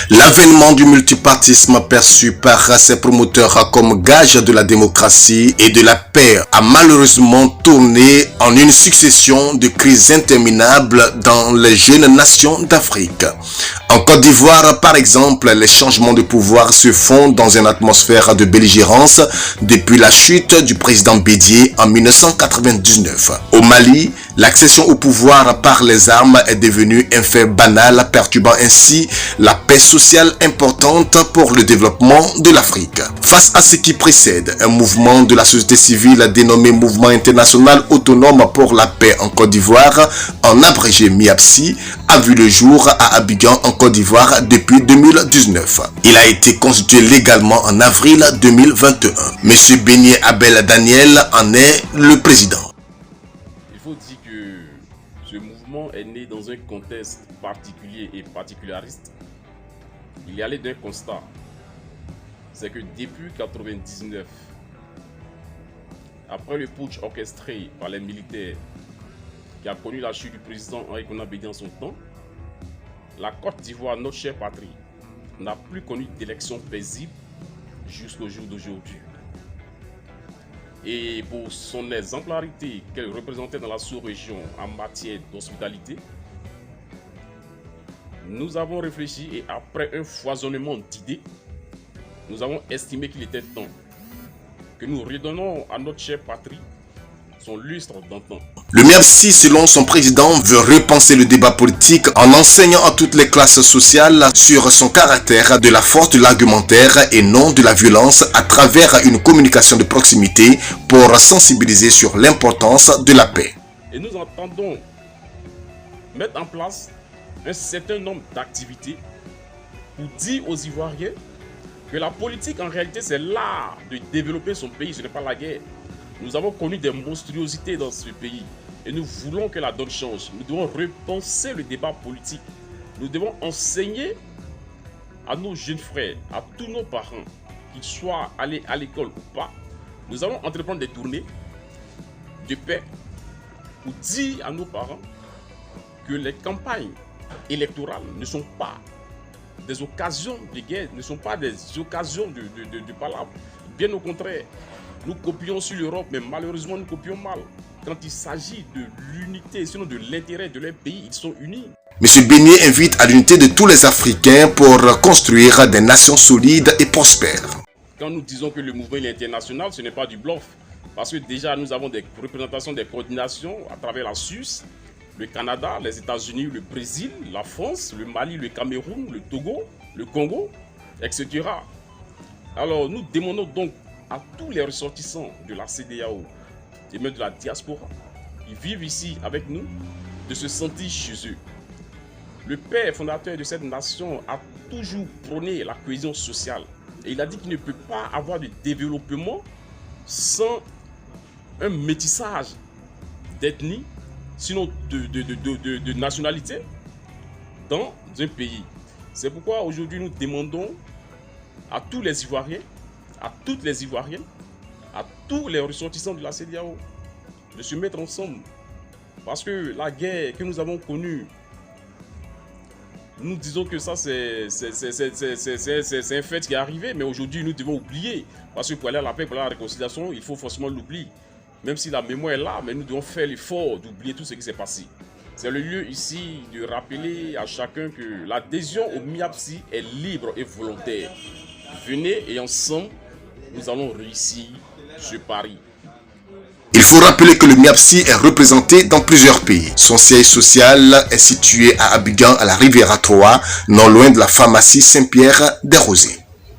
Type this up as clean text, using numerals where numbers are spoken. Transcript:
L'avènement du multipartisme perçu par ses promoteurs comme gage de la démocratie et de la paix a malheureusement tourné en une succession de crises interminables dans les jeunes nations d'Afrique. En Côte d'Ivoire, par exemple, les changements de pouvoir se font dans une atmosphère de belligérance depuis la chute du président Bédié en 1999. Au Mali, l'accession au pouvoir par les armes est devenue un fait banal, perturbant ainsi la paix sociale importante pour le développement de l'Afrique. Face à ce qui précède, un mouvement de la société civile dénommé Mouvement international autonome pour la paix en Côte d'Ivoire, en abrégé MIAPSI, a vu le jour à Abidjan en Côte d'Ivoire depuis 2019. Il a été constitué légalement en avril 2021. M. Bénié Abel Daniel en est le président. Il faut dire que ce mouvement est né dans un contexte particulier et particulariste. Il est allé d'un constat, c'est que depuis 1999, après le putsch orchestré par les militaires qui a connu la chute du président Henri Konan Bédié en son temps, la Côte d'Ivoire, notre chère patrie, n'a plus connu d'élection paisible jusqu'au jour d'aujourd'hui. Et pour son exemplarité qu'elle représentait dans la sous-région en matière d'hospitalité, nous avons réfléchi et après un foisonnement d'idées, nous avons estimé qu'il était temps que nous redonnons à notre chère patrie son lustre d'antan. Le MIAPSI, selon son président, veut repenser le débat politique en enseignant à toutes les classes sociales sur son caractère de la force de l'argumentaire et non de la violence à travers une communication de proximité pour sensibiliser sur l'importance de la paix. Et nous entendons mettre en place un certain nombre d'activités pour dire aux Ivoiriens que la politique en réalité c'est l'art de développer son pays, ce n'est pas la guerre. Nous avons connu des monstruosités dans ce pays et nous voulons que la donne change. Nous devons repenser le débat politique. Nous devons enseigner à nos jeunes frères, à tous nos parents, qu'ils soient allés à l'école ou pas. Nous allons entreprendre des tournées de paix pour dire à nos parents que les campagnes électorales ne sont pas des occasions de guerre, ne sont pas des occasions de palabres. Bien au contraire, nous copions sur l'Europe, mais malheureusement nous copions mal. Quand il s'agit de l'unité, sinon de l'intérêt de leur pays, ils sont unis. M. Bénié invite à l'unité de tous les Africains pour construire des nations solides et prospères. Quand nous disons que le mouvement est international, ce n'est pas du bluff. Parce que déjà nous avons des représentations, des coordinations à travers la Suisse, le Canada, les États-Unis, le Brésil, la France, le Mali, le Cameroun, le Togo, le Congo, etc. Alors nous demandons donc à tous les ressortissants de la CEDEAO et même de la diaspora qui vivent ici avec nous de se sentir chez eux. Le père fondateur de cette nation a toujours prôné la cohésion sociale et il a dit qu'il ne peut pas avoir de développement sans un métissage d'ethnie, sinon de nationalité dans un pays. C'est pourquoi aujourd'hui nous demandons à tous les Ivoiriens, à toutes les Ivoiriennes, à tous les ressortissants de la CEDEAO de se mettre ensemble. Parce que la guerre que nous avons connue, nous disons que ça c'est un fait qui est arrivé, mais aujourd'hui nous devons oublier. Parce que pour aller à la paix, pour aller à la réconciliation, il faut forcément l'oublier. Même si la mémoire est là, mais nous devons faire l'effort d'oublier tout ce qui s'est passé. C'est le lieu ici de rappeler à chacun que l'adhésion au MIAPSI est libre et volontaire. Venez et ensemble, nous allons réussir ce pari. Il faut rappeler que le MIAPSI est représenté dans plusieurs pays. Son siège social est situé à Abidjan, à la Riviera 3, non loin de la pharmacie Saint-Pierre des Rosiers.